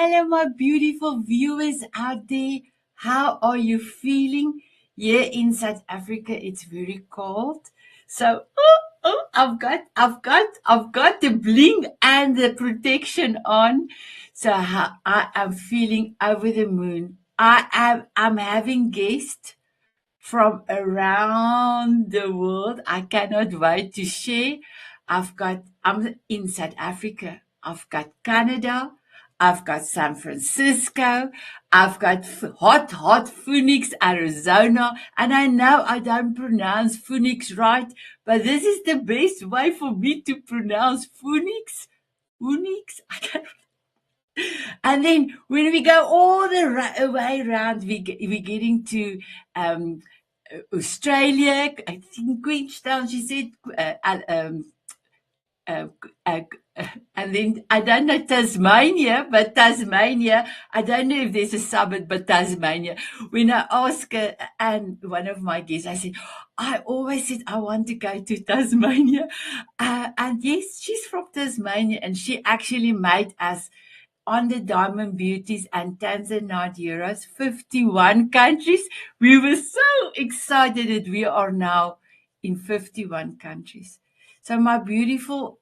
hello, my beautiful viewers out there. How are you feeling? Here in South Africa, it's very cold. So, I've got the bling and the protection on. So I am feeling over the moon. I'm having guests from around the world. I cannot wait to share. I'm in South Africa. I've got Canada. I've got San Francisco. I've got hot Phoenix, Arizona. And I know I don't pronounce Phoenix right, but this is the best way for me to pronounce Phoenix. Phoenix? I can't. And then when we go all the way around, we're getting to um, Australia, I think Queenstown, she said, uh, uh, and then I don't know Tasmania, but Tasmania, I don't know if there's a suburb, but Tasmania. When I asked her, and one of my guests, I said, I always said I want to go to Tasmania. And yes, she's from Tasmania, and she actually made us on the Diamond Beauties and Tanzanite Euros, 51 countries. We were so excited that we are now in 51 countries. So my beautiful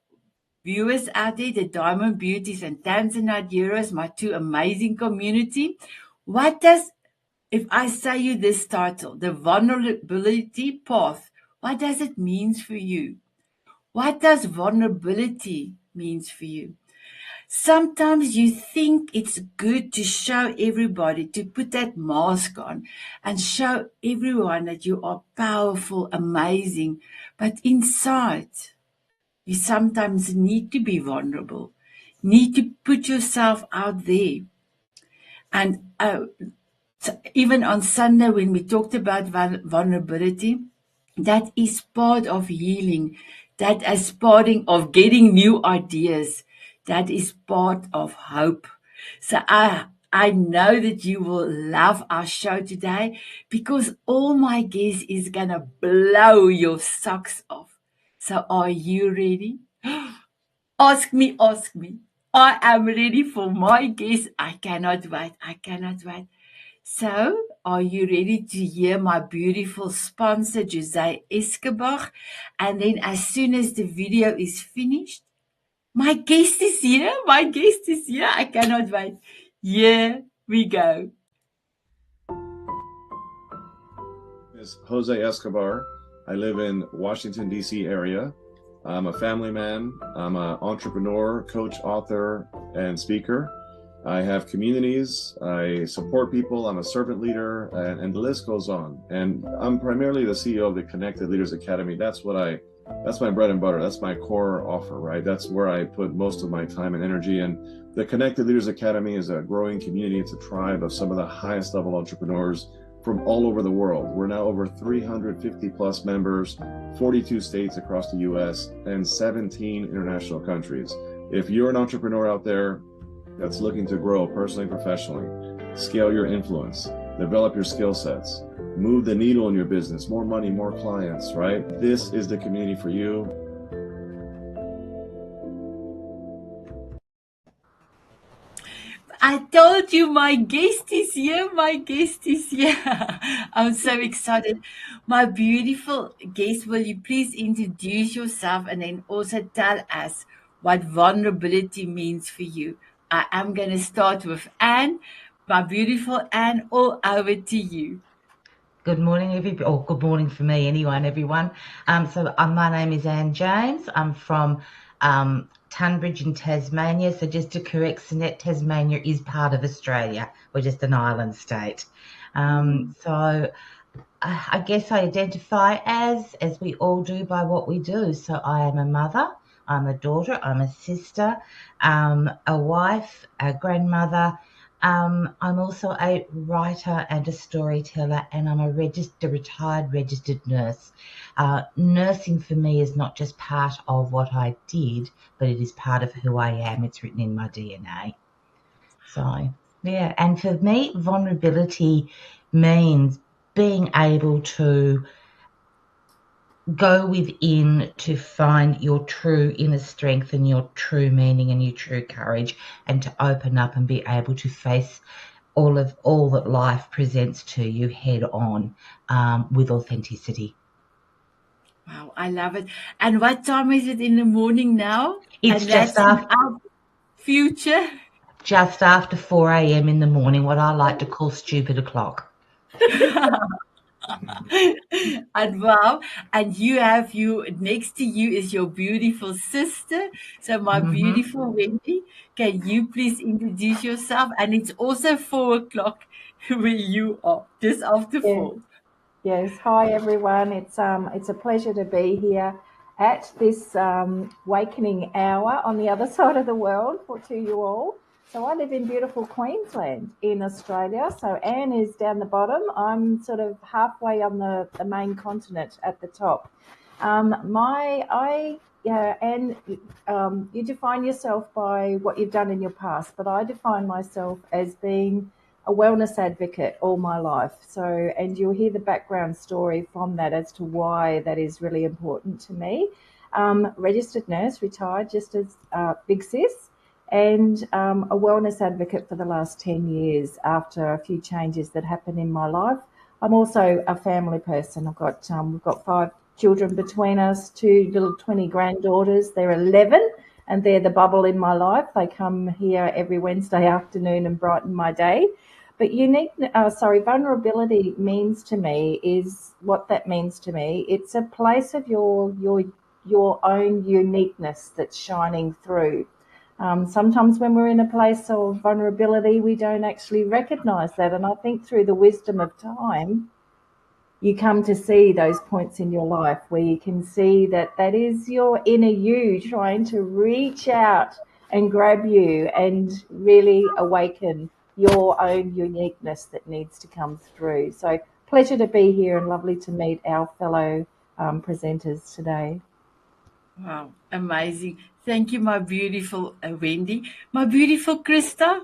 viewers out there, the Diamond Beauties and Tanzanite Euros, my two amazing community. What does, if I say you this title, the vulnerability path, what does it mean for you? What does vulnerability means for you? Sometimes you think it's good to show everybody, to put that mask on and show everyone that you are powerful, amazing. But inside, you sometimes need to be vulnerable, need to put yourself out there. And so even on Sunday, when we talked about vulnerability, that is part of healing. That is part of getting new ideas. That is part of hope. So I know that you will love our show today because all my guests is gonna blow your socks off. So are you ready? Ask me, ask me. I am ready for my guest. I cannot wait. I cannot wait. So, are you ready to hear my beautiful sponsor, Jose Escobar? And then, as soon as the video is finished, my guest is here. My guest is here. I cannot wait. Here we go. Is Jose Escobar. I live in Washington, D.C. area. I'm a family man. I'm an entrepreneur, coach, author, and speaker. I have communities. I support people. I'm a servant leader, and the list goes on. And I'm primarily the CEO of the Connected Leaders Academy. That's my bread and butter. That's my core offer, right? That's where I put most of my time and energy. And the Connected Leaders Academy is a growing community. It's a tribe of some of the highest level entrepreneurs from all over the world. We're now over 350 plus members, 42 states across the US, and 17 international countries. If you're an entrepreneur out there that's looking to grow personally and professionally, scale your influence, develop your skill sets, move the needle in your business, more money, more clients, right? This is the community for you. I told you my guest is here. My guest is here. I'm so excited. My beautiful guest, will you please introduce yourself and then also tell us what vulnerability means for you? I am going to start with Anne. My beautiful Anne, all over to you. Good morning, everybody. Or good morning for me, everyone. My name is Anne James. I'm from Tunbridge in Tasmania. So just to correct, Sanet, Tasmania is part of Australia. We're just an island state. So I guess I identify as we all do by what we do. So I am a mother, I'm a daughter, I'm a sister, a wife, a grandmother. I'm also a writer and a storyteller, and I'm a retired registered nurse. Nursing for me is not just part of what I did, but it is part of who I am. It's written in my DNA. So, yeah. And for me, vulnerability means being able to go within to find your true inner strength and your true meaning and your true courage, and to open up and be able to face all that life presents to you head on, with authenticity. Wow, I love it. And what time is it in the morning now? It's And that's in our future. just after 4 a.m. in the morning, what I like to call stupid o'clock. And wow, and you next to you is your beautiful sister. So my beautiful Wendy, can you please introduce yourself? And it's also 4 o'clock where you are, just after Yeah. 4. Yes. Hi everyone. It's a pleasure to be here at this wakening hour on the other side of the world to you all. So I live in beautiful Queensland in Australia. So Anne is down the bottom. I'm sort of halfway on the main continent at the top. And you define yourself by what you've done in your past, but I define myself as being a wellness advocate all my life. So, and you'll hear the background story from that as to why that is really important to me. Registered nurse, retired just as Big Sis, and a wellness advocate for the last 10 years after a few changes that happened in my life. I'm also a family person. We've got 5 children between us, 2 little 20 granddaughters. They're 11 and they're the bubble in my life. They come here every Wednesday afternoon and brighten my day. But vulnerability means to me is what that means to me. It's a place of your own uniqueness that's shining through. Sometimes when we're in a place of vulnerability, we don't actually recognise that. And I think through the wisdom of time, you come to see those points in your life where you can see that that is your inner you trying to reach out and grab you and really awaken your own uniqueness that needs to come through. So pleasure to be here and lovely to meet our fellow presenters today. Wow, amazing. Thank you, my beautiful Wendy. My beautiful Christa.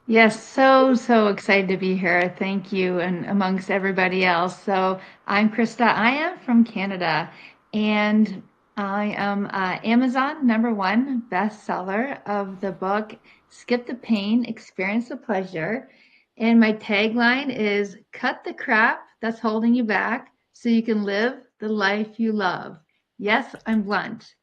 Yes, so excited to be here. Thank you, and amongst everybody else. So I'm Christa. I am from Canada, and I am Amazon #1 bestseller of the book Skip the Pain, Experience the Pleasure. And my tagline is cut the crap that's holding you back so you can live the life you love. Yes, I'm blunt.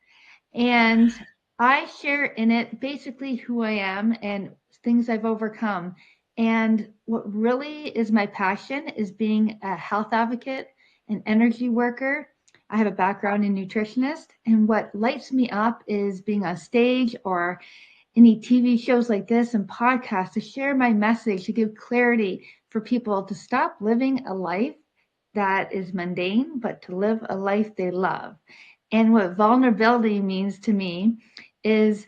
And I share in it basically who I am and things I've overcome. And what really is my passion is being a health advocate, an energy worker. I have a background in nutritionist, and what lights me up is being on stage or any TV shows like this and podcasts to share my message, to give clarity for people to stop living a life that is mundane, but to live a life they love. And what vulnerability means to me is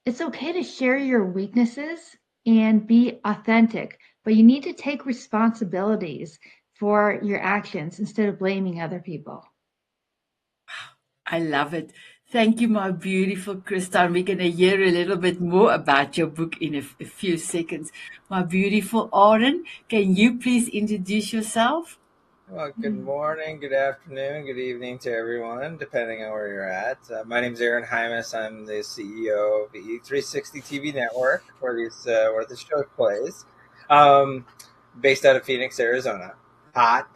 it's okay to share your weaknesses and be authentic, but you need to take responsibilities for your actions instead of blaming other people. I love it. Thank you, my beautiful Christa. And we're going to hear a little bit more about your book in a few seconds. My beautiful Aaron, can you please introduce yourself? Well, good morning, good afternoon, good evening to everyone, depending on where you're at. My name is Aaron Heimes. I'm the CEO of the E360 TV network, where the show plays, based out of Phoenix, Arizona. Hot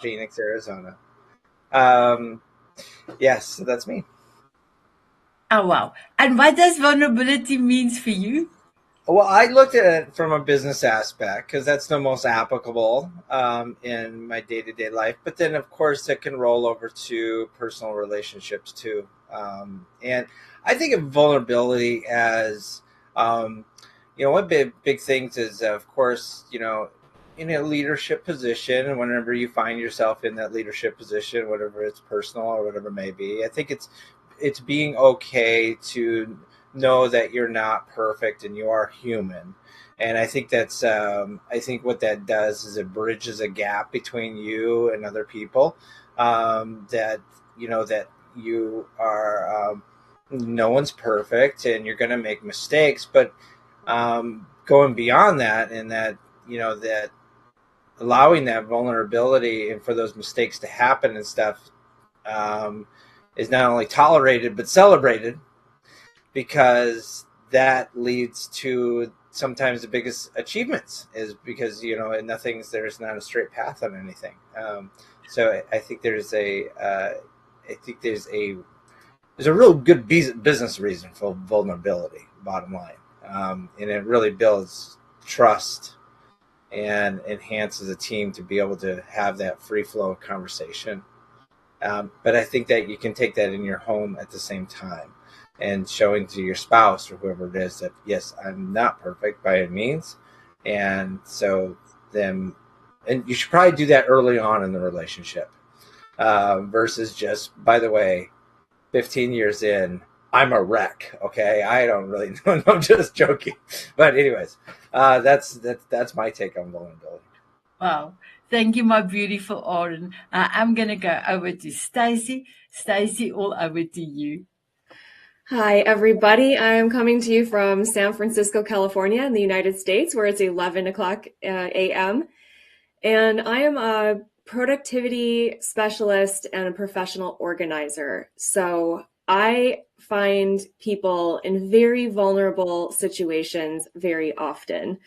Phoenix, Arizona. Yes, so that's me. Oh, wow. And what does vulnerability means for you? Well, I looked at it from a business aspect because that's the most applicable in my day-to-day life. But then, of course, it can roll over to personal relationships too. And I think of vulnerability as, one big things is, of course, in a leadership position, whenever you find yourself in that leadership position, whatever it's personal or whatever it may be, I think it's being okay to know that you're not perfect and you are human. And I think that's I think what that does is it bridges a gap between you and other people, that you are no one's perfect and you're going to make mistakes, but going beyond that, and that allowing that vulnerability and for those mistakes to happen and stuff is not only tolerated but celebrated, because that leads to sometimes the biggest achievements, is because, you know, there's not a straight path on anything. So I think there's a real good business reason for vulnerability, bottom line. And it really builds trust and enhances a team to be able to have that free flow of conversation. But I think that you can take that in your home at the same time, and showing to your spouse or whoever it is that, yes, I'm not perfect by any means. And so and you should probably do that early on in the relationship, versus just, by the way, 15 years in, I'm a wreck. Okay. I don't really know. I'm just joking. But anyways, that's my take on vulnerability. Wow. Thank you, my beautiful Aaron. I'm going to go over to Stacey. Stacey, all over to you. Hi, everybody. I'm coming to you from San Francisco, California in the United States, where it's 11 o'clock a.m. And I am a productivity specialist and a professional organizer. So I find people in very vulnerable situations very often.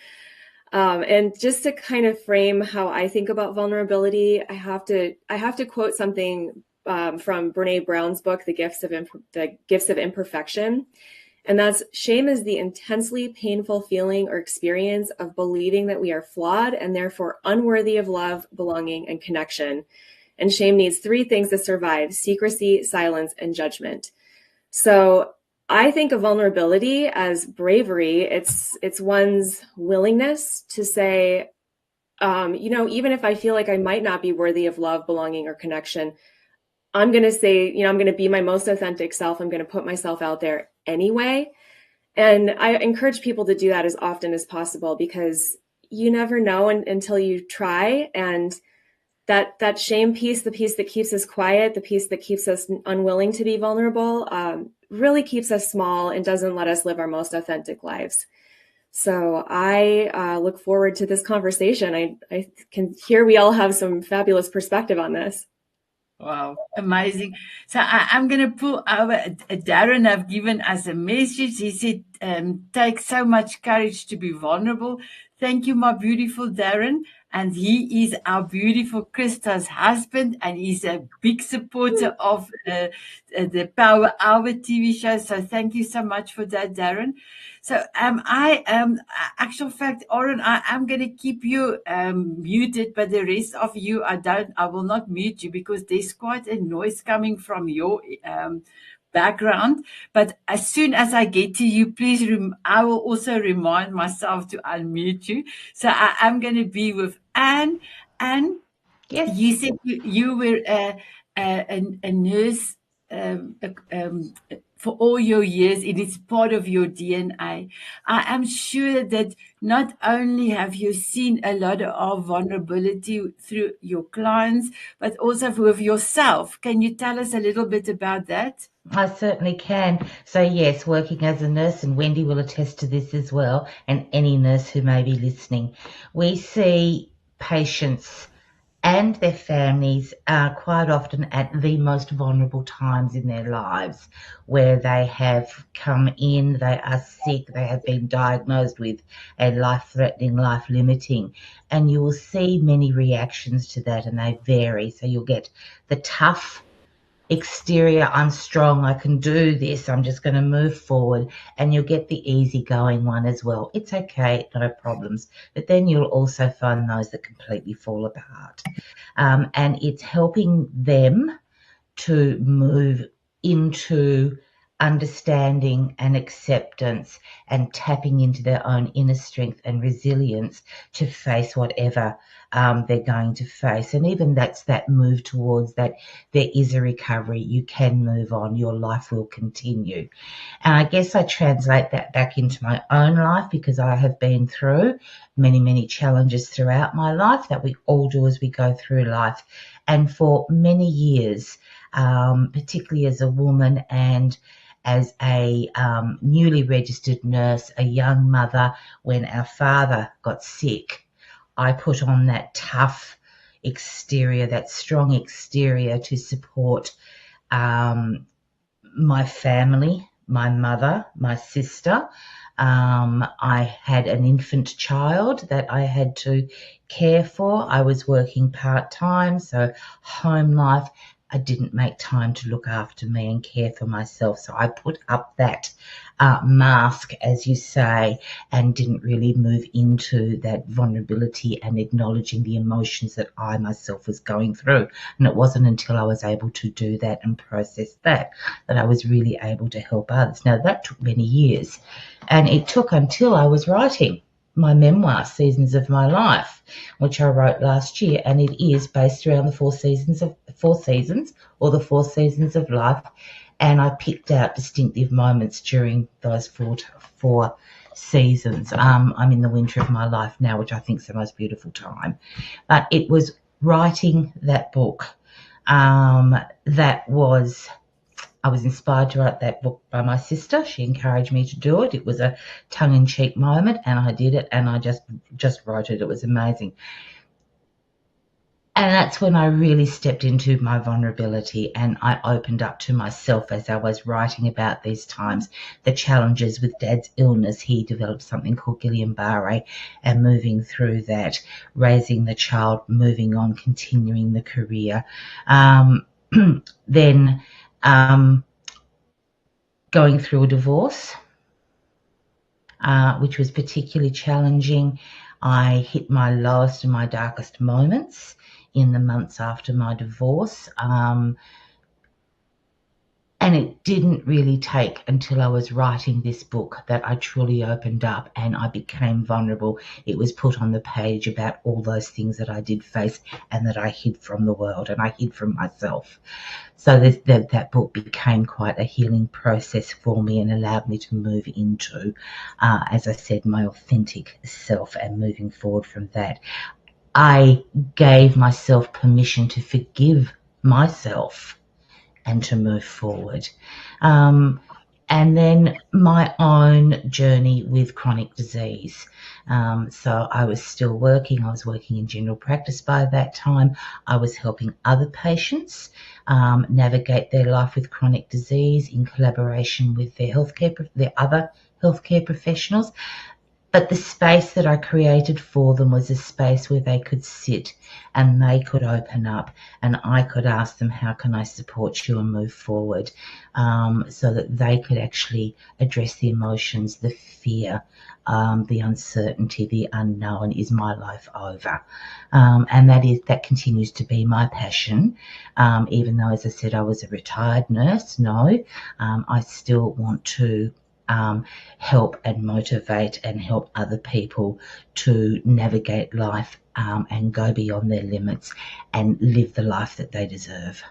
And just to kind of frame how I think about vulnerability, I have to quote something from Brene Brown's book, The Gifts of Imperfection. And that's: shame is the intensely painful feeling or experience of believing that we are flawed and therefore unworthy of love, belonging, and connection. And shame needs three things to survive: secrecy, silence, and judgment. So I think of vulnerability as bravery. It's one's willingness to say, even if I feel like I might not be worthy of love, belonging, or connection, I'm going to say, I'm going to be my most authentic self. I'm going to put myself out there anyway. And I encourage people to do that as often as possible, because you never know until you try. And that shame piece, the piece that keeps us quiet, the piece that keeps us unwilling to be vulnerable, really keeps us small and doesn't let us live our most authentic lives. So I look forward to this conversation. I can hear we all have some fabulous perspective on this. Wow, amazing. So I'm going to pull over. Darren have given us a message. He said, takes so much courage to be vulnerable. Thank you, my beautiful Darren. And he is our beautiful Christa's husband, and he's a big supporter of the Power Hour TV show. So thank you so much for that, Darren. So actual fact, Aaron, I'm going to keep you muted, but the rest of you, I will not mute you, because there's quite a noise coming from your background. But as soon as I get to you, please, I will also remind myself to unmute you. So I'm going to be with Anne. Anne, Yes. you said you were a nurse for all your years. It is part of your DNA. I am sure that not only have you seen a lot of vulnerability through your clients, but also with yourself. Can you tell us a little bit about that? I certainly can. So yes, working as a nurse, and Wendy will attest to this as well, and any nurse who may be listening, we see patients and their families quite often at the most vulnerable times in their lives, where they have come in, they are sick, they have been diagnosed with a life-threatening, life-limiting, and you will see many reactions to that, and they vary. So you'll get the tough exterior, I'm strong, I can do this, I'm just going to move forward, and you'll get the easygoing one as well. It's okay, no problems. But then you'll also find those that completely fall apart. And it's helping them to move into understanding and acceptance and tapping into their own inner strength and resilience to face whatever they're going to face. And even that's that move towards that there is a recovery, you can move on, your life will continue. And I guess I translate that back into my own life, because I have been through many, many challenges throughout my life that we all do as we go through life. And for many years, particularly as a woman and as a newly registered nurse, a young mother, when our father got sick, I put on that tough exterior, that strong exterior to support my family, my mother, my sister. I had an infant child that I had to care for. I was working part-time, so home life, I didn't make time to look after me and care for myself. So I put up that mask, as you say, and didn't really move into that vulnerability and acknowledging the emotions that I myself was going through. And it wasn't until I was able to do that and process that I was really able to help others. Now, that took many years, and it took until I was writing my memoir, Seasons of My Life, which I wrote last year, and it is based around the four seasons or the 4 seasons of life. And I picked out distinctive moments during those four seasons. I'm in the winter of my life now, which I think is the most beautiful time. But it was writing that book I was inspired to write that book by my sister. She encouraged me to do it. It was a tongue-in-cheek moment, and I did it, and I just wrote it. It was amazing. And that's when I really stepped into my vulnerability, and I opened up to myself as I was writing about these times, the challenges with Dad's illness. He developed something called Guillain-Barré, and moving through that, raising the child, moving on, continuing the career. Then going through a divorce, which was particularly challenging. I hit my lowest and my darkest moments in the months after my divorce. And it didn't really take until I was writing this book that I truly opened up and I became vulnerable. It was put on the page about all those things that I did face and that I hid from the world and I hid from myself. So that book became quite a healing process for me and allowed me to move into, as I said, my authentic self and moving forward from that. I gave myself permission to forgive myself and to move forward. And then my own journey with chronic disease. So I was still working. I was working in general practice by that time. I was helping other patients navigate their life with chronic disease in collaboration with their other healthcare professionals. But the space that I created for them was a space where they could sit and they could open up and I could ask them, how can I support you and move forward, so that they could actually address the emotions, the fear, the uncertainty, the unknown. Is my life over? And that continues to be my passion. Even though, as I said, I was a retired nurse, I still want to help and motivate and help other people to navigate life and go beyond their limits and live the life that they deserve.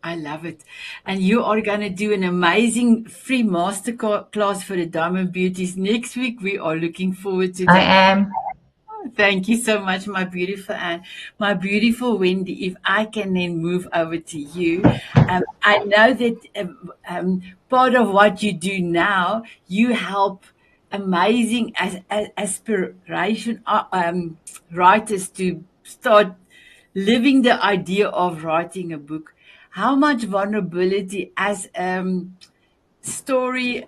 I love it. And you are going to do an amazing free masterclass for the Diamond Beauties next week. We are looking forward to that. I am. Thank you so much, my beautiful Anne. My beautiful Wendy, if I can then move over to you. I know that part of what you do now, you help amazing aspiration writers to start living the idea of writing a book. How much vulnerability as story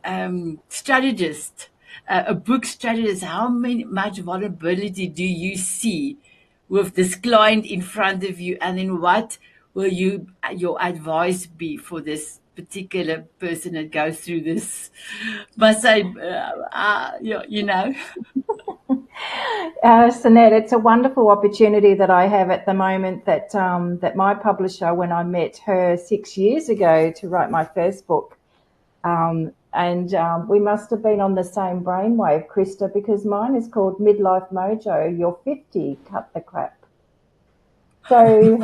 strategist, a book strategist, much vulnerability do you see with this client in front of you? And then what will your advice be for this particular person that goes through this, must say, Sanet, it's a wonderful opportunity that I have at the moment that that my publisher, when I met her 6 years ago to write my first book, we must have been on the same brainwave, Christa, because mine is called Midlife Mojo, You're 50, Cut the Crap. So,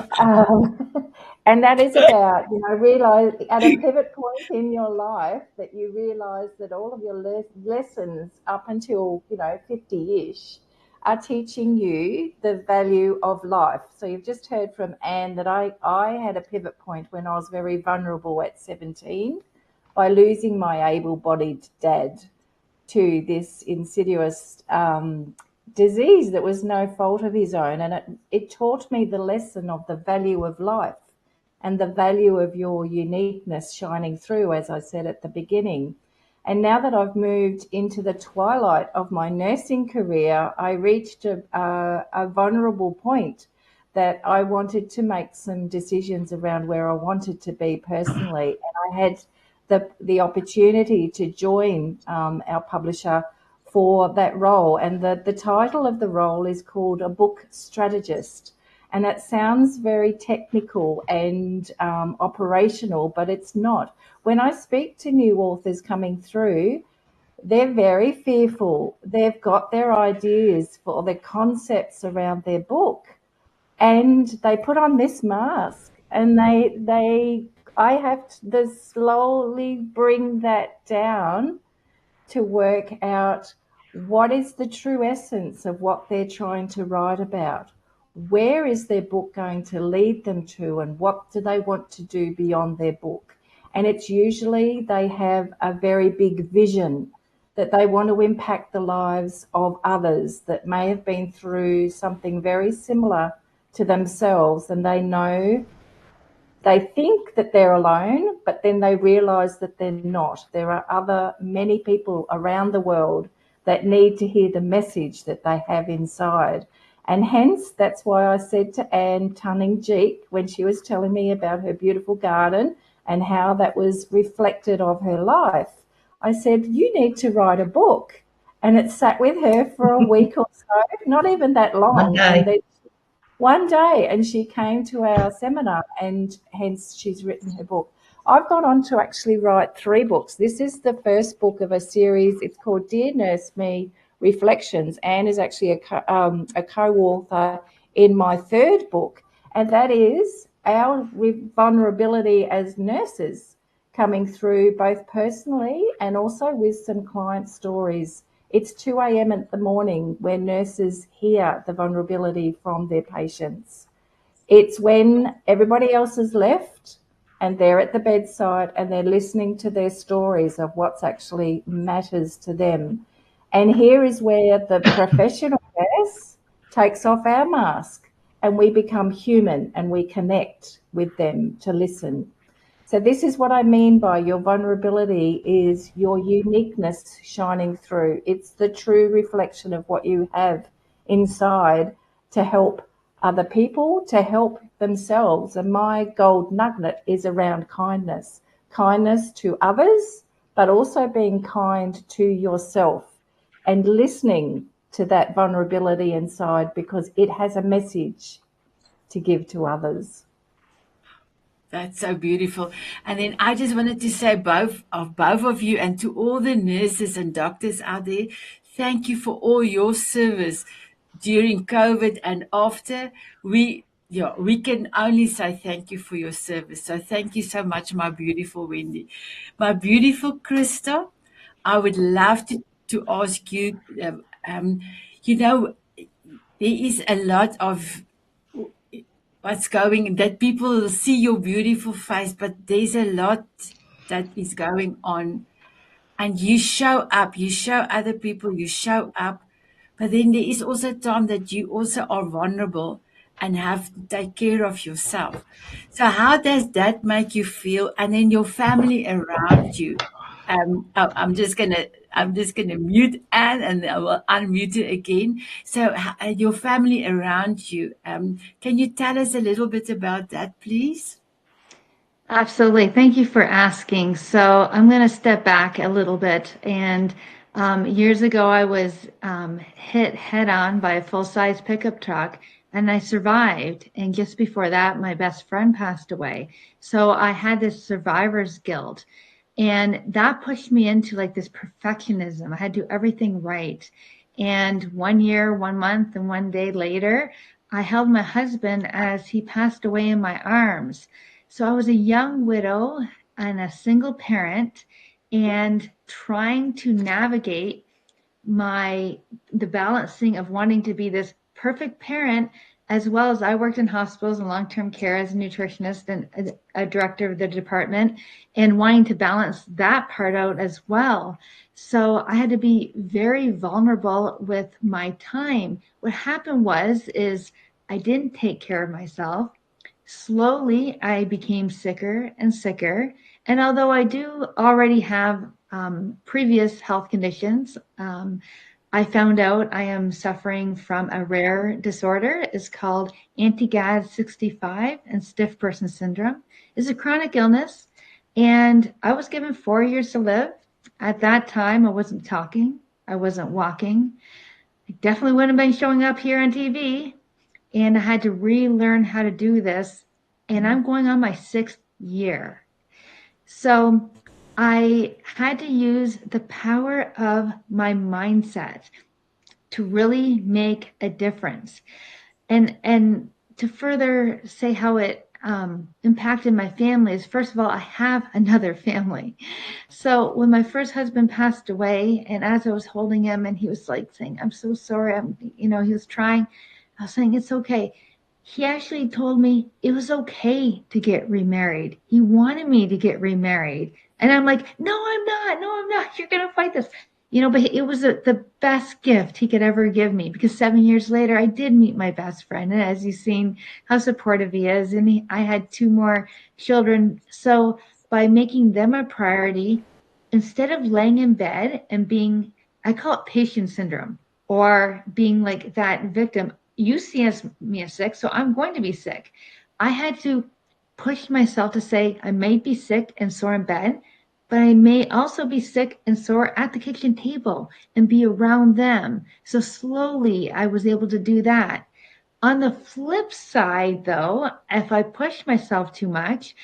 and that is about, realize at a pivot point in your life that you realize that all of your lessons up until, 50-ish are teaching you the value of life. So you've just heard from Anne that I had a pivot point when I was very vulnerable at 17 by losing my able-bodied dad to this insidious disease that was no fault of his own. And it taught me the lesson of the value of life and the value of your uniqueness shining through, as I said at the beginning. And now that I've moved into the twilight of my nursing career, I reached a vulnerable point that I wanted to make some decisions around where I wanted to be personally. And I had the opportunity to join our publisher for that role. And the title of the role is called a book strategist. And it sounds very technical and operational, but it's not. When I speak to new authors coming through, they're very fearful. They've got their ideas for their concepts around their book, and they put on this mask, and I have to slowly bring that down to work out what is the true essence of what they're trying to write about. Where is their book going to lead them to, and what do they want to do beyond their book? And it's usually they have a very big vision that they want to impact the lives of others that may have been through something very similar to themselves, and they think that they're alone, but then they realize that they're not. There are many people around the world that need to hear the message that they have inside. And hence, that's why I said to Anne Tunning-Jeek, when she was telling me about her beautiful garden and how that was reflected of her life, I said, you need to write a book. And it sat with her for a week or so, not even that long. And then one day, and she came to our seminar, and hence she's written her book. I've gone on to actually write 3 books. This is the first book of a series. It's called Dear Nurse Me Reflections. Anne is actually a co-author in my 3rd book, and that is our vulnerability as nurses coming through both personally and also with some client stories. It's 2 a.m. in the morning where nurses hear the vulnerability from their patients. It's when everybody else has left and they're at the bedside and they're listening to their stories of what's actually matters to them. And here is where the professional nurse takes off our mask and we become human and we connect with them to listen. So this is what I mean by your vulnerability is your uniqueness shining through. It's the true reflection of what you have inside to help other people, to help themselves. And my gold nugget is around kindness. Kindness to others, but also being kind to yourself and listening to that vulnerability inside because it has a message to give to others. That's so beautiful. And then I just wanted to say both of you and to all the nurses and doctors out there, thank you for all your service during COVID and after. We can only say thank you for your service. So thank you so much, my beautiful Wendy. My beautiful Christa, I would love to ask you, there is a lot of what's going that people see your beautiful face, but there's a lot that is going on, and you show up, you show other people, you show up, but then there is also time that you also are vulnerable and have to take care of yourself. So how does that make you feel? And then your family around you. I'm just gonna mute Anne, and I will unmute it again. So your family around you. Can you tell us a little bit about that, please? Absolutely. Thank you for asking. So I'm going to step back a little bit. And years ago, I was hit head on by a full-size pickup truck, and I survived. And just before that, my best friend passed away. So I had this survivor's guilt. And that pushed me into like this perfectionism. I had to do everything right. And 1 year, 1 month, and 1 day later, I held my husband as he passed away in my arms. So I was a young widow and a single parent and trying to navigate the balancing of wanting to be this perfect parent, as well as I worked in hospitals and long-term care as a nutritionist and a director of the department, and wanting to balance that part out as well. So I had to be very vulnerable with my time. What happened is I didn't take care of myself. Slowly, I became sicker and sicker. And although I do already have previous health conditions, I found out I am suffering from a rare disorder. It's called anti-GAD65 and stiff person syndrome. It's a chronic illness, and I was given 4 years to live. At that time, I wasn't talking, I wasn't walking. I definitely wouldn't have been showing up here on TV, and I had to relearn how to do this, and I'm going on my 6th year. So I had to use the power of my mindset to really make a difference. And to further say how it impacted my family is, first of all, I have another family. So when my first husband passed away, and as I was holding him, and he was like saying, "I'm so sorry," he was trying, I was saying, "It's okay." He actually told me it was okay to get remarried. He wanted me to get remarried. And I'm like, "No, I'm not. No, I'm not. You're going to fight this." But it was the best gift he could ever give me, because 7 years later, I did meet my best friend. And as you've seen how supportive he is, and I had 2 more children. So by making them a priority, instead of laying in bed and being, I call it patient syndrome, or being like that victim, you see me as sick, so I'm going to be sick. I had to push myself to say, I may be sick and sore in bed, but I may also be sick and sore at the kitchen table and be around them. So slowly I was able to do that. On the flip side, though, if I push myself too much,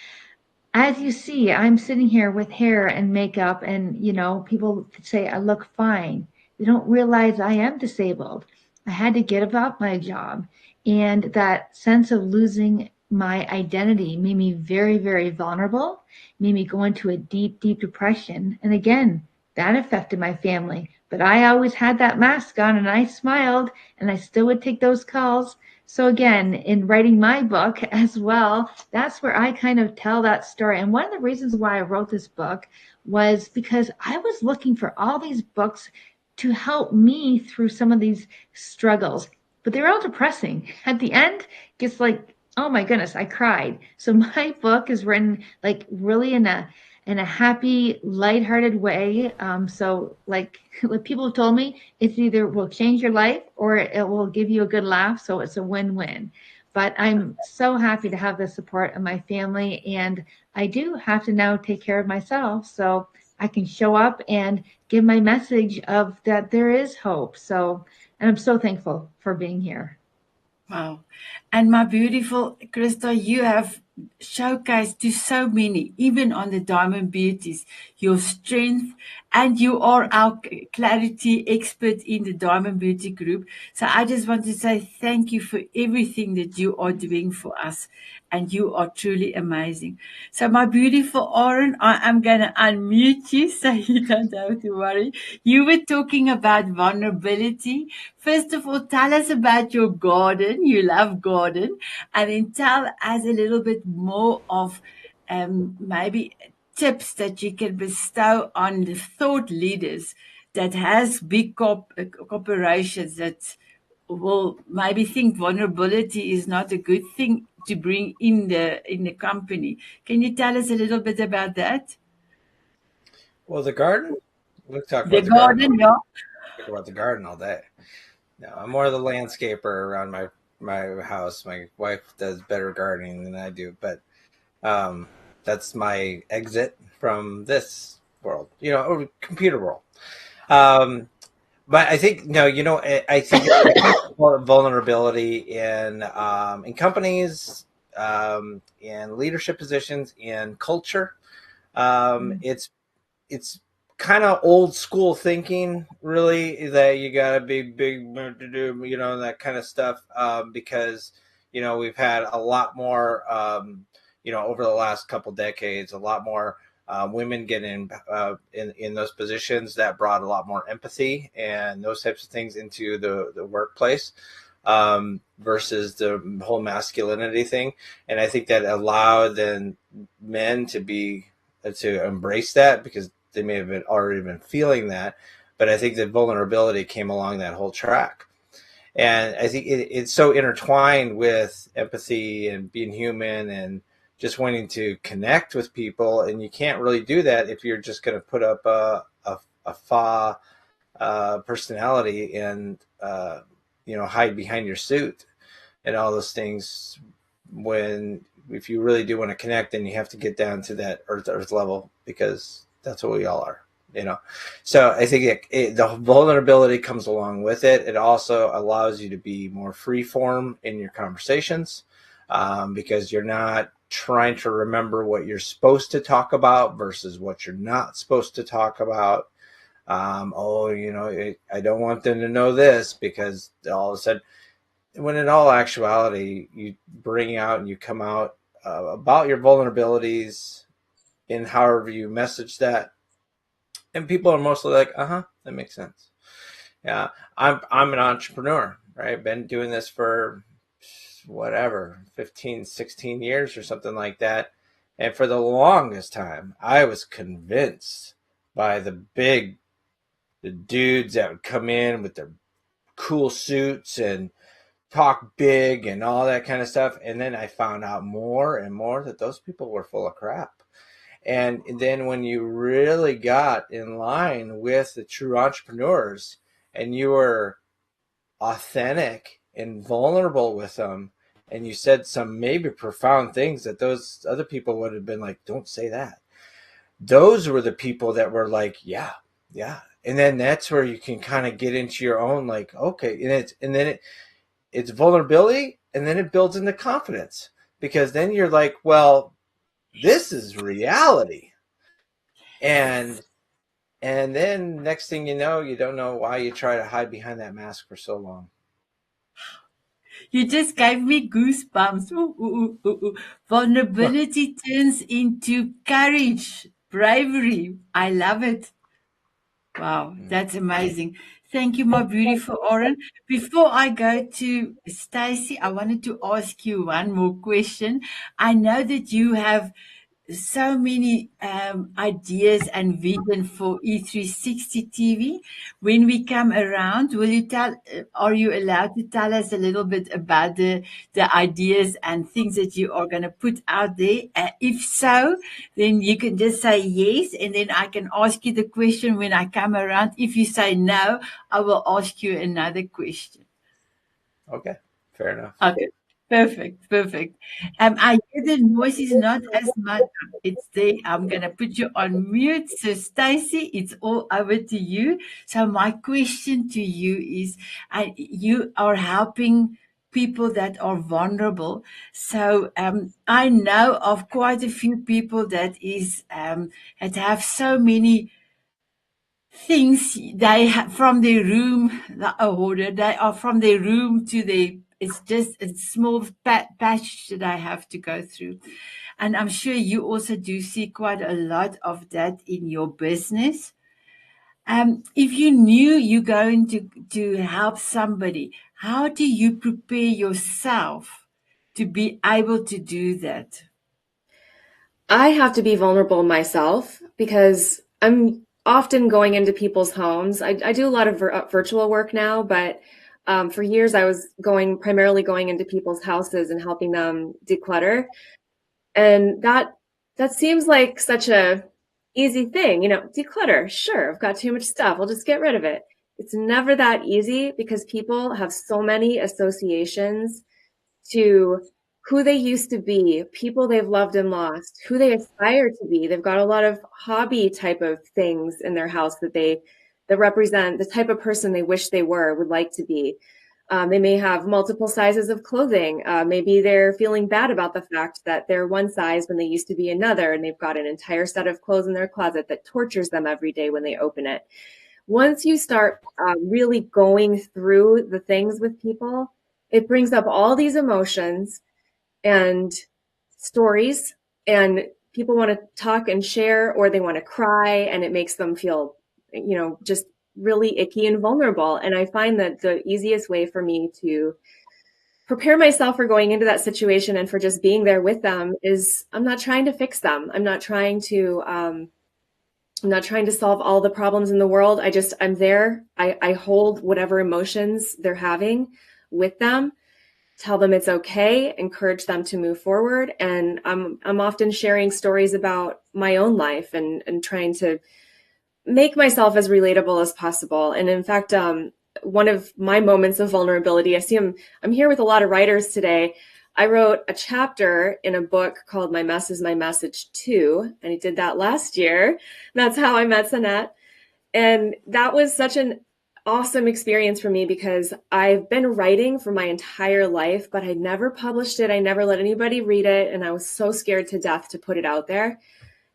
as you see, I'm sitting here with hair and makeup, and people say I look fine. They don't realize I am disabled. I had to give up my job, and that sense of losing my identity made me very, very vulnerable, made me go into a deep, deep depression. And again, that affected my family. But I always had that mask on, and I smiled, and I still would take those calls. So again, in writing my book as well, that's where I kind of tell that story. And one of the reasons why I wrote this book was because I was looking for all these books to help me through some of these struggles, but they're all depressing. At the end, it's like, oh my goodness, I cried. So my book is written like really in a happy, lighthearted way. So like people have told me, it's either will change your life or it will give you a good laugh. So it's a win-win. But I'm so happy to have the support of my family, and I do have to now take care of myself so I can show up and give my message of that there is hope. So, and I'm so thankful for being here. Wow. And my beautiful Christa, you have showcased to so many, even on the Diamond Beauties, your strength, and you are our clarity expert in the Diamond Beauty group. So I just want to say thank you for everything that you are doing for us, and you are truly amazing. So my beautiful Aaron, I am going to unmute you so you don't have to worry. You were talking about vulnerability. First of all, tell us about your garden. You love garden. And then tell us a little bit more of maybe tips that you can bestow on the thought leaders that has big corporations that will maybe think vulnerability is not a good thing to bring in the company. Can you tell us a little bit about that? Well, the garden. We'll talk The about the garden. garden, yeah. Talk about the garden all day. No, I'm more the landscaper around my house. My wife does better gardening than I do, but that's my exit from this world, or computer world. But I think I think vulnerability in companies, in leadership positions, in culture. It's kind of old school thinking, really, that you gotta be big, that kind of stuff. Because we've had a lot more, over the last couple decades, a lot more women get in those positions that brought a lot more empathy and those types of things into the workplace. versus the whole masculinity thing. And I think that allowed then men to embrace that, because they may have already been feeling that. But I think that vulnerability came along that whole track. And I think it's so intertwined with empathy and being human and just wanting to connect with people. And you can't really do that if you're just going to put up a fa personality and, hide behind your suit and all those things. If you really do want to connect, then you have to get down to that earth level, because that's what we all are. So I think the vulnerability comes along with it. It also allows you to be more free form in your conversations, because you're not trying to remember what you're supposed to talk about versus what you're not supposed to talk about. I don't want them to know this, because all of a sudden, when in all actuality, you bring out and you come out about your vulnerabilities in however you message that. And people are mostly like, that makes sense. Yeah, I'm an entrepreneur, right? Been doing this for 15, 16 years or something like that. And for the longest time, I was convinced by the dudes that would come in with their cool suits and talk big and all that kind of stuff. And then I found out more and more that those people were full of crap. And then when you really got in line with the true entrepreneurs and you were authentic and vulnerable with them, and you said some maybe profound things that those other people would have been like, don't say that. Those were the people that were like, yeah. And then that's where you can kind of get into your own, like, okay. And then it's vulnerability, and then it builds into confidence, because then you're like, well, this is reality. And then next thing you know, you don't know why you try to hide behind that mask for so long. You just gave me goosebumps. Ooh, ooh, ooh, ooh. Vulnerability turns into courage, bravery. I love it. Wow, that's amazing. Thank you, my beautiful Oren. Before I go to Stacey, I wanted to ask you one more question. I know that you have so many ideas and vision for E360 TV. When we come around, are you allowed to tell us a little bit about the ideas and things that you are going to put out there? If so, then you can just say yes, and then I can ask you the question when I come around. If you say no, I will ask you another question. Okay, fair enough. Okay. Perfect. I hear the noise is not as much. It's there. I'm gonna put you on mute. So Stacey, it's all over to you. So my question to you is, you are helping people that are vulnerable. So I know of quite a few people that have so many things they have from their room. They are from their room to their. It's just a small patch that I have to go through, and I'm sure you also do see quite a lot of that in your business. If you knew you're going to help somebody, how do you prepare yourself to be able to do that? I have to be vulnerable myself because I'm often going into people's homes. I do a lot of virtual work now, but for years I was primarily going into people's houses and helping them declutter. And that seems like such a easy thing, declutter. Sure, I've got too much stuff. I'll just get rid of it. It's never that easy because people have so many associations to who they used to be, people they've loved and lost, who they aspire to be. They've got a lot of hobby type of things in their house that represent the type of person they wish they would like to be. They may have multiple sizes of clothing. Maybe they're feeling bad about the fact that they're one size when they used to be another, and they've got an entire set of clothes in their closet that tortures them every day when they open it. Once you start really going through the things with people, it brings up all these emotions and stories, and people want to talk and share, or they want to cry, and it makes them feel, just really icky and vulnerable. And I find that the easiest way for me to prepare myself for going into that situation and for just being there with them is I'm not trying to fix them. I'm not trying to solve all the problems in the world. I'm there. I hold whatever emotions they're having with them, tell them it's okay, encourage them to move forward. And I'm often sharing stories about my own life and trying to make myself as relatable as possible. And in fact, one of my moments of vulnerability, I'm here with a lot of writers today. I wrote a chapter in a book called My Mess is My Message Too, and I did that last year. That's how I met Sanet. And that was such an awesome experience for me because I've been writing for my entire life, but I never published it. I never let anybody read it. And I was so scared to death to put it out there.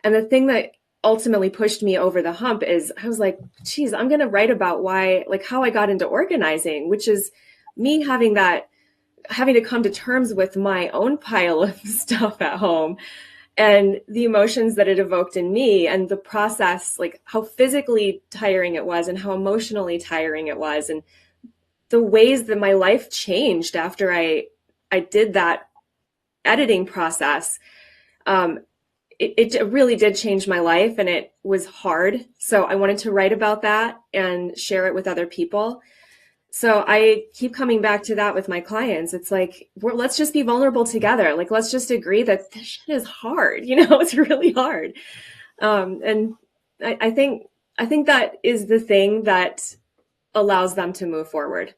And the thing that ultimately pushed me over the hump is I was like, geez, I'm going to write about how I got into organizing, which is me having to come to terms with my own pile of stuff at home and the emotions that it evoked in me and the process, like how physically tiring it was and how emotionally tiring it was. And the ways that my life changed after I did that editing process. It really did change my life and it was hard. So I wanted to write about that and share it with other people. So I keep coming back to that with my clients. It's like, let's just be vulnerable together. Like, let's just agree that this shit is hard. It's really hard. And I think that is the thing that allows them to move forward.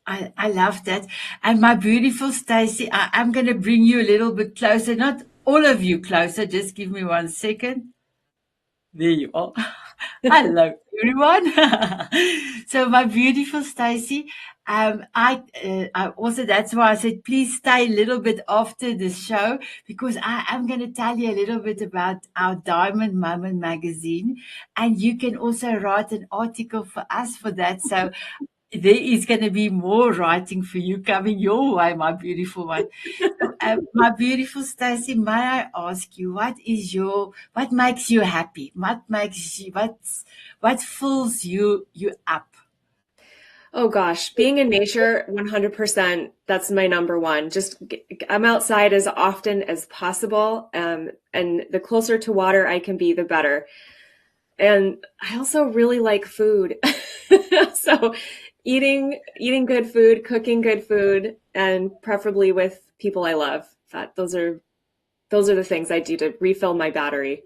I love that. And my beautiful Stacey, I'm going to bring you a little bit closer, not all of you closer. Just give me 1 second. There you are. Hello, everyone. So my beautiful Stacey, I also, that's why I said, please stay a little bit after the show, because I'm going to tell you a little bit about our Diamond Moment magazine. And you can also write an article for us for that. So there is going to be more writing for you coming your way, my beautiful one. My beautiful Stacey, may I ask you, what makes you happy? What fills you up? Oh gosh, being in nature, 100%, that's my number one. I'm outside as often as possible. And the closer to water I can be, the better. And I also really like food. So eating good food, cooking good food, and preferably with people I love. Those are the things I do to refill my battery.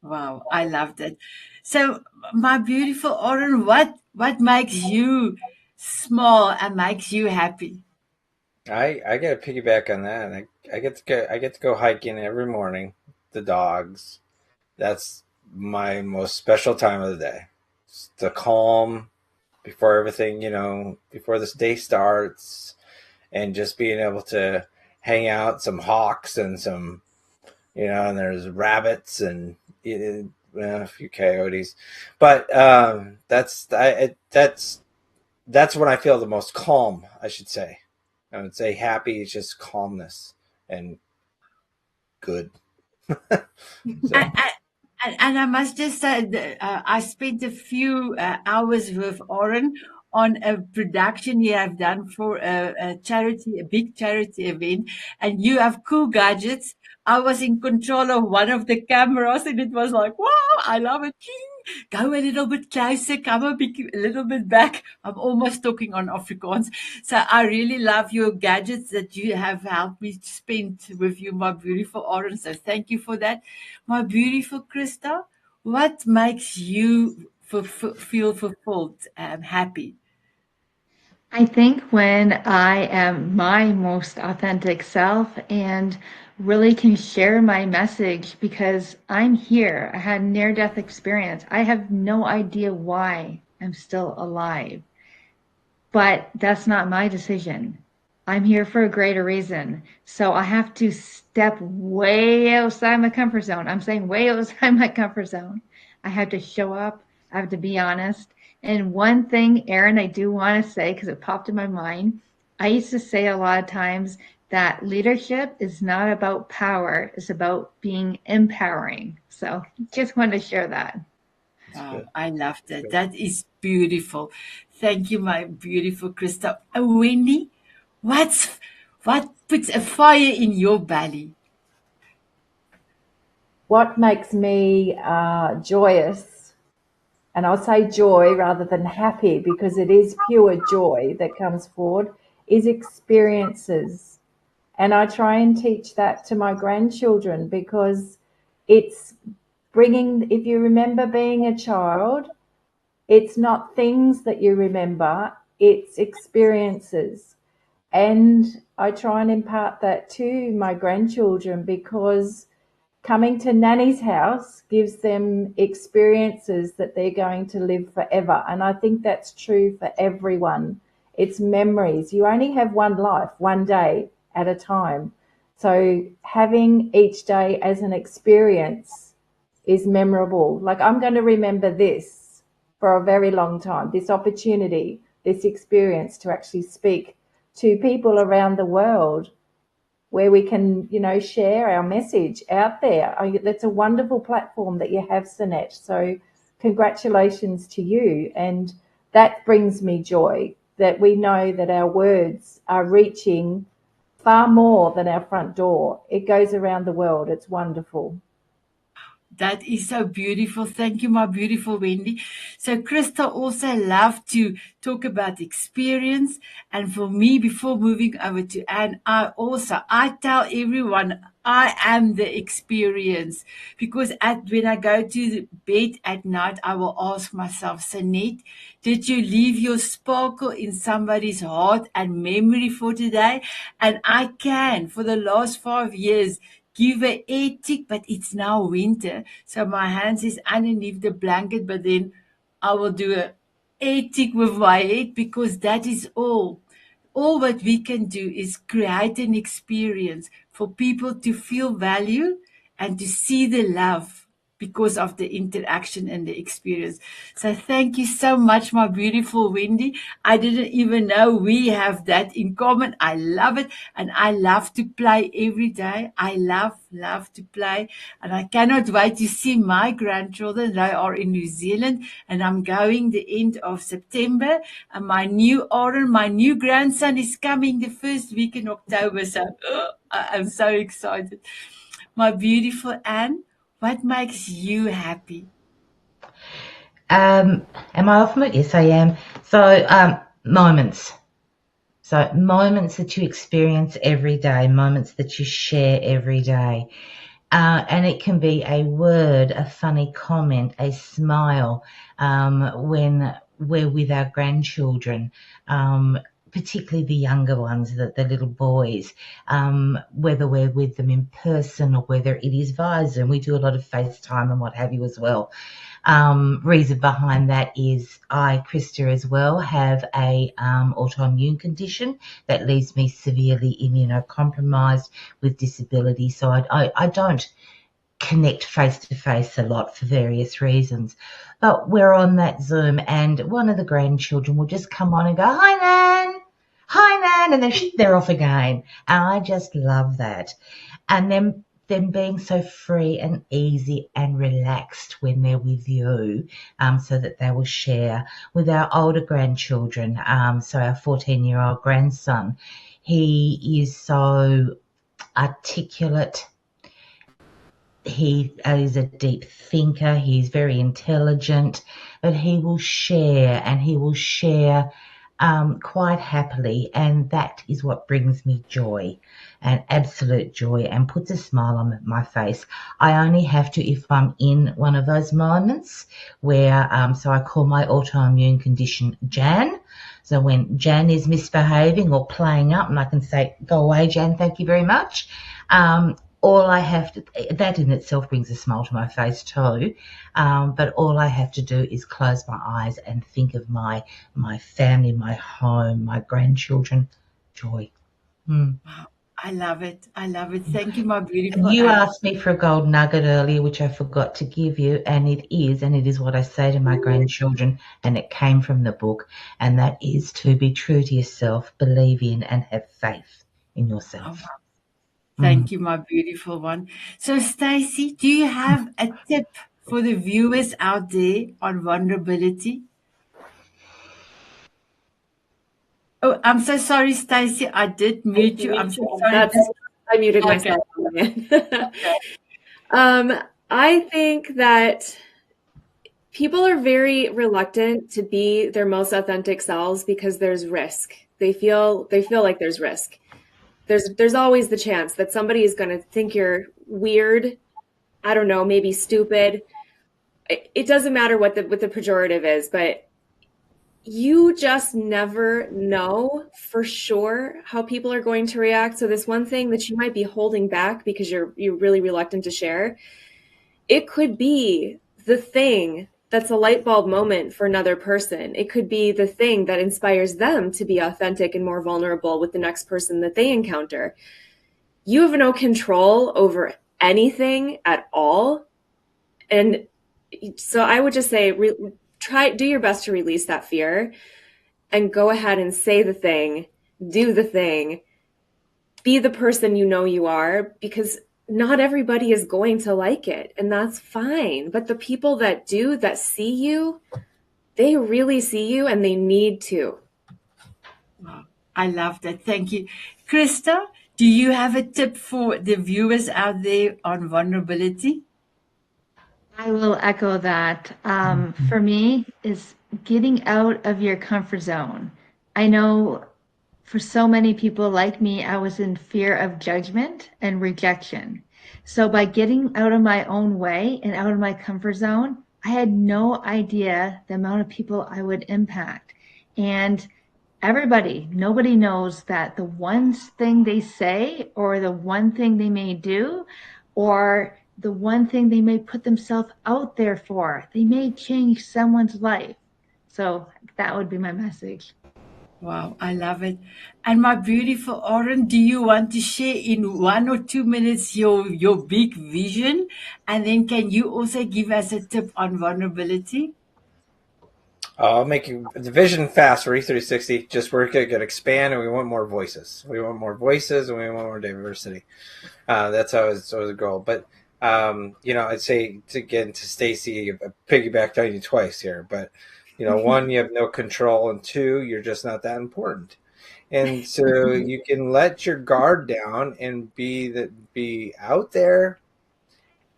Wow, I love that. So, my beautiful Oren, what makes you smile and makes you happy? I got to piggyback on that. I get to go hiking every morning. The dogs. That's my most special time of the day. It's the calm before everything, before this day starts, and just being able to hang out, some hawks and some, and there's rabbits and a few coyotes, but that's when I feel the most calm. I should say, I would say happy is just calmness and good. So. And I must just say, I spent a few hours with Oren on a production you have done for a big charity event, and you have cool gadgets. I was in control of one of the cameras, and it was like, wow, I love it. Go a little bit closer, come a little bit back. I'm almost talking on Afrikaans. So I really love your gadgets that you have helped me spend with you, my beautiful Oren. So thank you for that. My beautiful Christa, what makes you feel fulfilled and happy? I think when I am my most authentic self and really can share my message, because I'm here. I had near-death experience. I have no idea why I'm still alive, but that's not my decision. I'm here for a greater reason. So I have to step way outside my comfort zone. I'm saying way outside my comfort zone. I have to show up. I have to be honest. And one thing, Erin, I do want to say, because it popped in my mind, I used to say a lot of times that leadership is not about power, it's about being empowering. So just wanted to share that. Wow, I love that. That is beautiful. Thank you, my beautiful Christa. Wendy, What puts a fire in your belly? What makes me joyous, and I'll say joy rather than happy because it is pure joy that comes forward, is experiences. And I try and teach that to my grandchildren because it's bringing, if you remember being a child, it's not things that you remember, it's experiences. And I try and impart that to my grandchildren because coming to Nanny's house gives them experiences that they're going to live forever. And I think that's true for everyone. It's memories. You only have one life, one day at a time. So having each day as an experience is memorable. Like, I'm going to remember this for a very long time, this opportunity, this experience to actually speak to people around the world where we can, share our message out there. That's a wonderful platform that you have, Sanet. So congratulations to you. And that brings me joy that we know that our words are reaching far more than our front door. It goes around the world. It's wonderful. That is so beautiful. Thank you, my beautiful Wendy. So Christa also loved to talk about experience. And for me, before moving over to Anne, I tell everyone I am the experience, because when I go to the bed at night, I will ask myself, Sanet, did you leave your sparkle in somebody's heart and memory for today? And I can, for the last 5 years, give a air tick, but it's now winter, so my hands is underneath the blanket, but then I will do a air tick with my head, because that is all. All what we can do is create an experience for people to feel value and to see the love because of the interaction and the experience. So thank you so much, my beautiful Wendy. I didn't even know we have that in common. I love it, and I love to play every day. I love to play, and I cannot wait to see my grandchildren. They are in New Zealand, and I'm going the end of September, and my new grandson is coming the first week in October. So I'm so excited. My beautiful Anne, what makes you happy? Am I off mute? Yes, I am. So moments. So moments that you experience every day, moments that you share every day. And it can be a word, a funny comment, a smile when we're with our grandchildren, particularly the younger ones, the little boys, whether we're with them in person or whether it is via Zoom. We do a lot of FaceTime and what have you as well. Reason behind that is I, Christa, as well, have a autoimmune condition that leaves me severely immunocompromised with disability. So I don't connect face to face a lot for various reasons. But we're on that Zoom, and one of the grandchildren will just come on and go, "Hi, Nan. Hi, Nan," and then they're off again. And I just love that. And then them being so free and easy and relaxed when they're with you, so that they will share with our older grandchildren. So our 14-year-old grandson, he is so articulate. He is a deep thinker. He's very intelligent, but he will share, and he will share quite happily, and that is what brings me joy, and absolute joy, and puts a smile on my face. I only have to if I'm in one of those moments where, so I call my autoimmune condition Jan. So when Jan is misbehaving or playing up, and I can say, "Go away, Jan, thank you very much." All I have to, that in itself brings a smile to my face too, but all I have to do is close my eyes and think of my family, my home, my grandchildren. Joy. Wow, I love it. Thank you, my beautiful You Anne. asked me for a gold nugget earlier, which I forgot to give you, and it is what I say to my grandchildren, and it came from the book, and that is to be true to yourself, believe in and have faith in yourself. Oh, thank you, my beautiful one. So, Stacey, do you have a tip for the viewers out there on vulnerability? Oh, I'm so sorry, Stacey. I did mute you. I'm so sorry. I muted Okay. myself. I think that people are very reluctant to be their most authentic selves because there's risk. They feel like there's risk. There's always the chance that somebody is going to think you're weird. I don't know, maybe stupid. It doesn't matter what the pejorative is, but you just never know for sure how people are going to react. So this one thing that you might be holding back because you're really reluctant to share, it could be the thing that's a light bulb moment for another person. It could be the thing that inspires them to be authentic and more vulnerable with the next person that they encounter. You have no control over anything at all. And so I would just say, do your best to release that fear and go ahead and say the thing, do the thing, be the person you know you are, because not everybody is going to like it, and that's fine. But the people that do, that see you, they really see you and they need to. Wow, I love that. Thank you. Christa, do you have a tip for the viewers out there on vulnerability? I will echo that. For me, is getting out of your comfort zone. I know for so many people like me, I was in fear of judgment and rejection. So by getting out of my own way and out of my comfort zone, I had no idea the amount of people I would impact. And nobody knows that the one thing they say or the one thing they may do or the one thing they may put themselves out there for, they may change someone's life. So that would be my message. Wow, I love it. And my beautiful Oren, do you want to share in 1 or 2 minutes your big vision? And then can you also give us a tip on vulnerability? I'll make you the vision fast for E360. Just we're going to expand, and we want more voices. We want more voices, and we want more diversity. That's always the goal. But I'd say to Stacey, piggybacked on you twice here. But one, you have no control, and two, you're just not that important. And so you can let your guard down and be out there.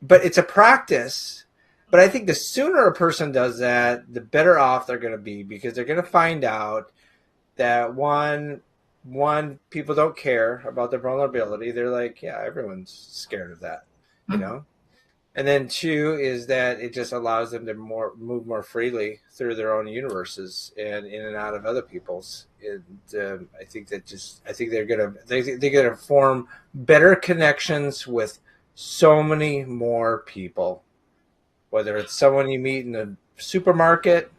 But it's a practice. But I think the sooner a person does that, the better off they're going to be, because they're going to find out that one, people don't care about their vulnerability. They're like, yeah, everyone's scared of that, And then two is that it just allows them to move more freely through their own universes and in and out of other people's. And I think they're gonna form better connections with so many more people. Whether it's someone you meet in a supermarket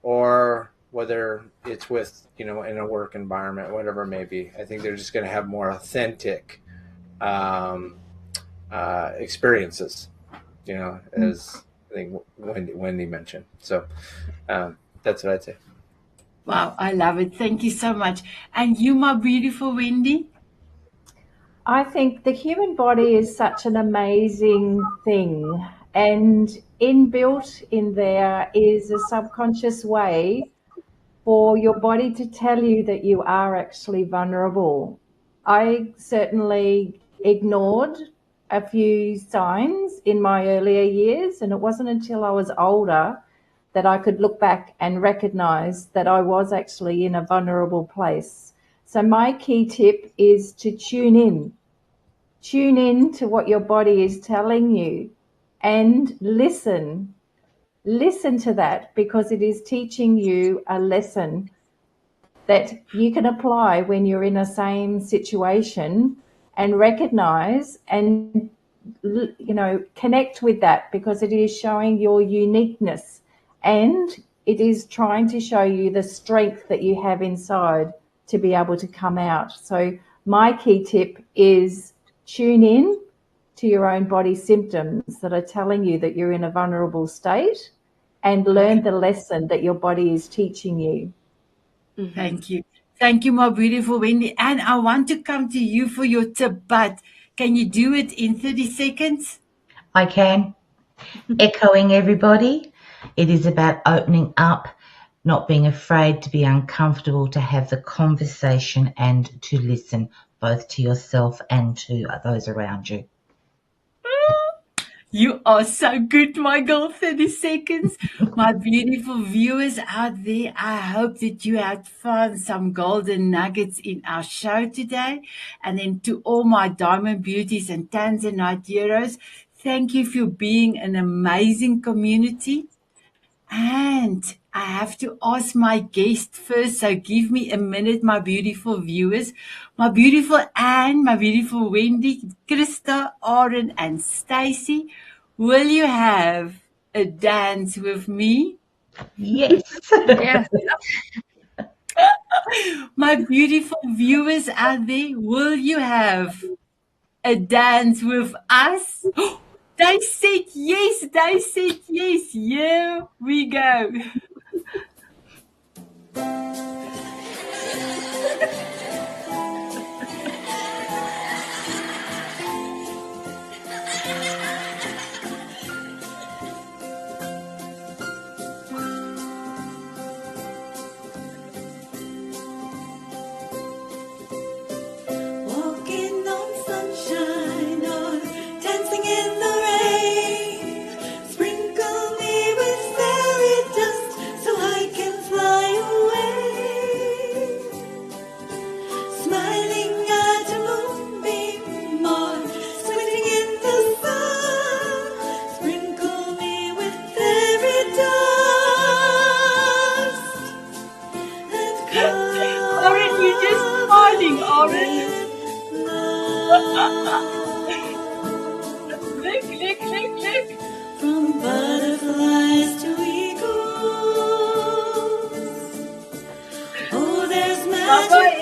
or whether it's with, in a work environment, whatever it may be. I think they're just going to have more authentic experiences, as I think Wendy mentioned. So that's what I'd say. Wow, I love it. Thank you so much. And you, my beautiful Wendy? I think the human body is such an amazing thing. And inbuilt in there is a subconscious way for your body to tell you that you are actually vulnerable. I certainly ignored a few signs in my earlier years, and it wasn't until I was older that I could look back and recognize that I was actually in a vulnerable place. So my key tip is to tune in. Tune in to what your body is telling you and listen. Listen to that, because it is teaching you a lesson that you can apply when you're in a same situation, and recognize and connect with that, because it is showing your uniqueness and it is trying to show you the strength that you have inside to be able to come out. So my key tip is tune in to your own body symptoms that are telling you that you're in a vulnerable state, and learn the lesson that your body is teaching you. Mm-hmm. Thank you. Thank you, my beautiful Wendy. And I want to come to you for your tip, but can you do it in 30 seconds? I can. Echoing everybody, it is about opening up, not being afraid to be uncomfortable, to have the conversation and to listen both to yourself and to those around you. You are so good, my girl. 30 seconds. My beautiful viewers out there, I hope that you had found some golden nuggets in our show today. And then to all my diamond beauties and Tanzanite heroes, thank you for being an amazing community. And I have to ask my guest first, so give me a minute, my beautiful viewers. My beautiful Anne, my beautiful Wendy, Christa, Aaron, and Stacey, will you have a dance with me? Yes. Yes. My beautiful viewers out there, will you have a dance with us? They said yes, they said yes. Here we go. Walking on sunshine or dancing in the rain. Sprinkle me with fairy dust so I can fly away. Smiling at a moonbeam or swimming in the sun. Sprinkle me with fairy dust and come. Aaron, you're just smiling, Aaron. Look. From butterflies to eagles. Oh, there's magic